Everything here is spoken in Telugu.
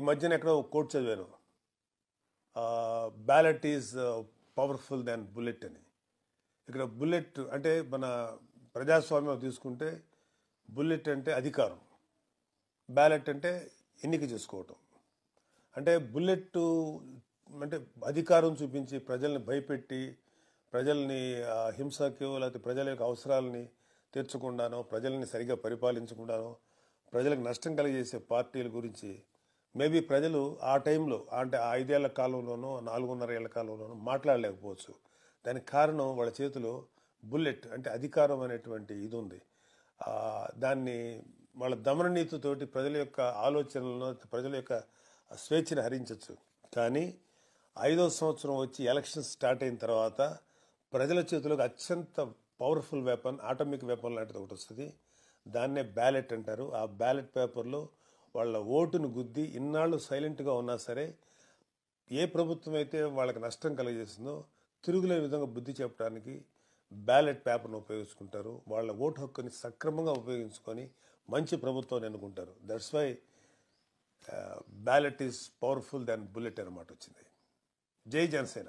మధ్యన ఎక్కడో కోట్ చదివాను, ballot is powerful than bullet అని. ఇక్కడ బుల్లెట్ అంటే మన ప్రజాస్వామ్యం తీసుకుంటే బుల్లెట్ అంటే అధికారం, బ్యాలెట్ అంటే ఎన్నిక చేసుకోవటం. అంటే బుల్లెట్ అంటే అధికారం చూపించి ప్రజల్ని భయపెట్టి ప్రజల్ని హింసకు లేకపోతే ప్రజల యొక్క అవసరాలని తీర్చకుండానో ప్రజల్ని సరిగా పరిపాలించకుండానో ప్రజలకు నష్టం కలిగజేసే పార్టీల గురించి మేబీ ప్రజలు ఆ టైంలో అంటే 5 ఏళ్ల కాలంలోనో 4.5 ఏళ్ల కాలంలోనో మాట్లాడలేకపోవచ్చు. దానికి కారణం వాళ్ళ చేతిలో బుల్లెట్ అంటే అధికారం అనేటువంటి ఇది ఉంది. దాన్ని వాళ్ళ దమన నీతితోటి ప్రజల యొక్క ఆలోచనలను ప్రజల యొక్క స్వేచ్ఛను హరించవచ్చు. కానీ 5వ సంవత్సరం వచ్చి ఎలక్షన్ స్టార్ట్ అయిన తర్వాత ప్రజల చేతిలోకి అత్యంత పవర్ఫుల్ వెపన్, ఆటమిక్ వెపన్ లాంటిది ఒకటి వస్తుంది. దాన్నే బ్యాలెట్ అంటారు. ఆ బ్యాలెట్ పేపర్లో వాళ్ళ ఓటును గుద్ది ఇన్నాళ్ళు సైలెంట్గా ఉన్నా సరే ఏ ప్రభుత్వం అయితే వాళ్ళకి నష్టం కలిగజేస్తుందో తిరుగులే విధంగా బుద్ధి చెప్పడానికి బ్యాలెట్ పేపర్ను ఉపయోగించుకుంటారు. వాళ్ళ ఓటు హక్కుని సక్రమంగా ఉపయోగించుకొని మంచి ప్రభుత్వాన్ని ఎన్నుకుంటారు. That's why ballot is powerful than bullet అన్నమాట వచ్చింది. జై జనసేన.